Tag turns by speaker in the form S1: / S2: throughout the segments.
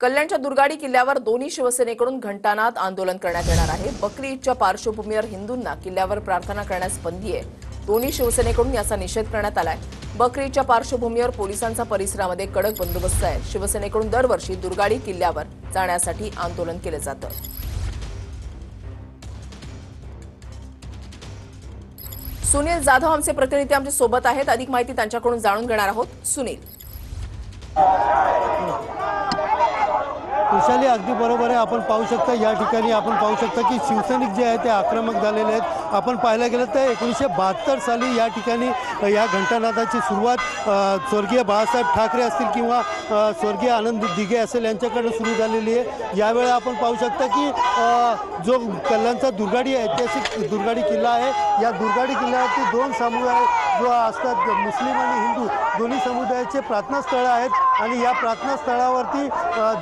S1: कल्याणच्या दुर्गाडी किल्ल्यावर दोन्ही शिवसेनेकडून घंटानाद आंदोलन करण्यात येणार आहे। बकरी ईदच्या पार्श्वभूमीवर हिंदूंना किल्ल्यावर प्रार्थना करण्यास बंदी आहे। दोन्ही शिवसेनेकडून याचा निषेध करण्यात आलाय। बकरी ईदच्या पार्श्वभूमीवर पोलिसांचा परिसरामध्ये कडक बंदोबस्त आहे। शिवसेनेकडून दरवर्षी दुर्गाडी किल्ल्यावर जाण्यासाठी आंदोलन केलं जातं। सुनील जाधव आमचे प्रतिनिधी आमच्या सोबत आहेत। अधिक माहिती त्यांच्याकडून जाणून घेणार आहोत। सुनील,
S2: खुशाली अगदी बरोबर आहे। आपण पाहू शकता या ठिकाणी आपण पाहू शकता की शिवसैनिक जे आहेत ते आक्रमक झालेले आहेत। आपण पाहायला गेलं तर 1972 साली या ठिकाणी या घंटानादाची सुरुवात स्वर्गीय बाळासाहेब ठाकरे असतील किंवा स्वर्गीय आनंद दिघे असेल यांच्याकडून सुरू झालेली आहे। यावेळी आपण पाहू शकता की जो कल्याणचा दुर्गाडी ऐतिहासिक दुर्गाडी किल्ला आहे, या दुर्गाडी किल्ल्यावरती दोन समुदाय जो असतात, मुस्लिम आणि हिंदू दोन्ही समुदायाचे प्रार्थनास्थळं आहेत आणि या प्रार्थनास्थळावरती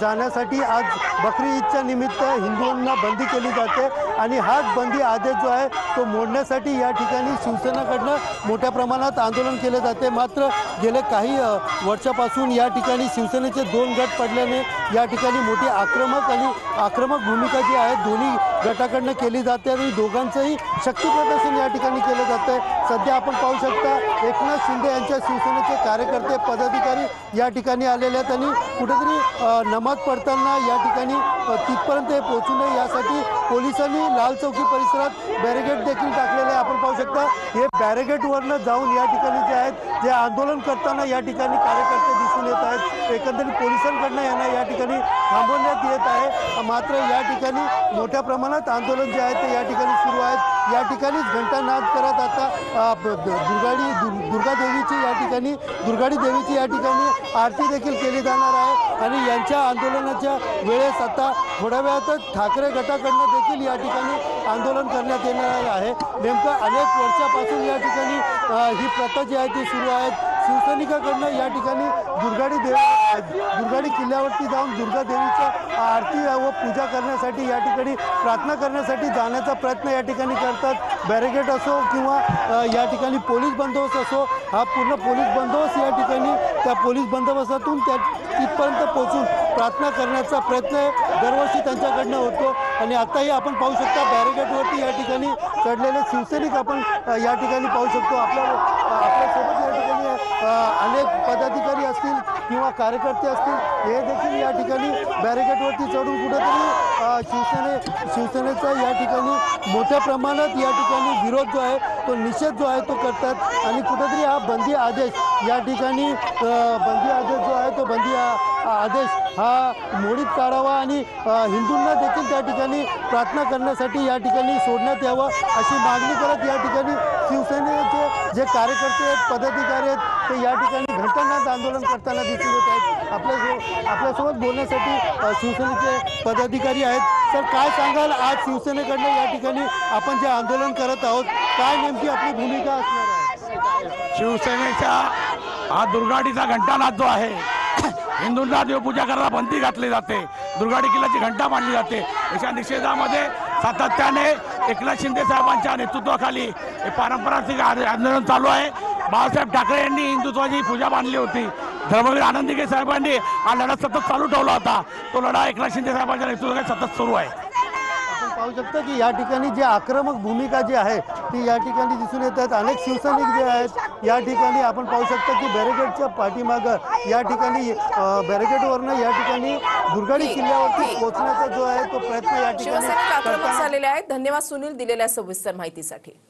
S2: जाण्यासाठी आज बकरी ईदच्या निमित्त हिंदूंना बंदी केली जाते आणि हाच बंदी आदेश जो आहे तो मोडण्यासाठी या ठिकाणी शिवसेनेकडनं मोठ्या प्रमाणात आंदोलन केले जाते। मात्र गेले काही वर्षापासून या ठिकाणी शिवसेनेचे दोन गट पडल्याने या ठिकाणी मोठी आक्रमक भूमिका जी आहे दोन्ही गटाकडनं केली जाते आणि दोघांचंही शक्ती प्रदर्शन या ठिकाणी केलं जातं आहे। सध्या आपण पाहू शकता एकनाथ शिंदे यांच्या शिवसेनेचे कार्यकर्ते पदाधिकारी या ठिकाणी आलेले आहेत आणि कुठेतरी नमाज पडताना या ठिकाणी तिथपर्यंत हे पोहोचू नये यासाठी पोलिसांनी लाल चौकी परिसरात बॅरिगेड देखील टाकलेले आहे। आपण पाहू शकता हे बॅरिगेडवरनं जाऊन या ठिकाणी जे आहेत जे आंदोलन करताना या ठिकाणी कार्यकर्ते दिसून येत आहेत। एकंदरीत पोलिसांकडनं यांना या ठिकाणी थांबवण्यात येत आहे। मात्र या ठिकाणी मोठ्या प्रमाणात आंदोलन जे आहे ते या ठिकाणी सुरू आहेत। या ठिकाणीच घंटानाद करत आता दुर्गाडी देवीची या ठिकाणी आरती देखील केली जाणार आहे आणि यांच्या आंदोलनाच्या वेळेस आता थोड्या वेळातच ठाकरे गटाकडनं देखील या ठिकाणी आंदोलन करण्यात येणार आहे। नेमकं अनेक वर्षापासून या ठिकाणी ही प्रथा जी आहे ती सुरू आहे। शिवसैनिकाकडनं या ठिकाणी दुर्गाडी किल्ल्यावरती जाऊन दुर्गा देवीचं आरती व पूजा करण्यासाठी या ठिकाणी प्रार्थना करण्यासाठी जाण्याचा प्रयत्न या ठिकाणी करतात। बॅरिगेड असो किंवा या ठिकाणी पोलीस बंदोबस्त असो, हा पूर्ण पोलीस बंदोबस्त या ठिकाणी त्या पोलीस बंदोबस्तातून तिथपर्यंत पोहोचून प्रार्थना करण्याचा प्रयत्न दरवर्षी त्यांच्याकडनं होतो आणि आताही आपण पाहू शकता बॅरिगेडवरती या ठिकाणी चढलेले शिवसैनिक आपण या ठिकाणी पाहू शकतो। आपल्यासोबत या ठिकाणी अनेक पदाधिकारी असतील किंवा कार्यकर्ते असतील, हे देखील या ठिकाणी बॅरिगेडवरती चढून कुठेतरी शिवसेनेचा या ठिकाणी मोठ्या प्रमाणात या ठिकाणी विरोध जो आहे तो निषेध जो आहे तो करतात आणि कुठेतरी हा बंदी आदेश या ठिकाणी आदेश हा मोडीत काढावा आणि हिंदूंना देखील त्या ठिकाणी प्रार्थना करण्यासाठी या ठिकाणी सोडण्यात यावं अशी मागणी करत या ठिकाणी शिवसेनेचे जे कार्यकर्ते आहेत, पदाधिकारी आहेत, ते या ठिकाणी घंटानाद आंदोलन करताना दिसून येत आहेत। आपल्यासोबत बोलण्यासाठी शिवसेनेचे पदाधिकारी आहेत। सर, काय सांगाल, आज शिवसेनेकडनं या ठिकाणी आपण जे आंदोलन करत आहोत, काय नेमकी आपली भूमिका असणार आहे?
S3: शिवसेनेचा हा दुर्गाडीचा घंटानाद जो आहे, हिंदूंना देवपूजा करायला बंदी घातली जाते, दुर्गाडी किल्ल्याची घंटा मांडली जाते, याच्या निषेधामध्ये सातत्याने एकनाथ शिंदे साहेबांच्या नेतृत्वाखाली हे पारंपरिक आंदोलन चालू आहे। बाळासाहेब ठाकरे यांनी हिंदुत्वाची पूजा मांडली होती, धर्मवीर आनंद दिघे साहेबांनी हा लढा सतत चालू ठेवला होता। तो लढा एकनाथ शिंदे साहेबांच्या नेतृत्वाखाली सतत सुरू आहे।
S2: पाहू शकता की या ठिकाणी जी आक्रमक भूमिका जी आहे ती या ठिकाणी दिसून येत आहेत। अनेक शिवसैनिक जे आहेत या ठिकाणी आपण पाहू शकता की बॅरिगेडच्या पाठीमागं या ठिकाणी बॅरिगेडवरनं या ठिकाणी दुर्गाडी किल्ल्यावरती पोहोचण्याचा जो आहे तो प्रयत्न या ठिकाणी
S1: शिवसैनिक आक्रमक झालेले आहेत। धन्यवाद सुनील, दिलेल्या सविस्तर माहितीसाठी।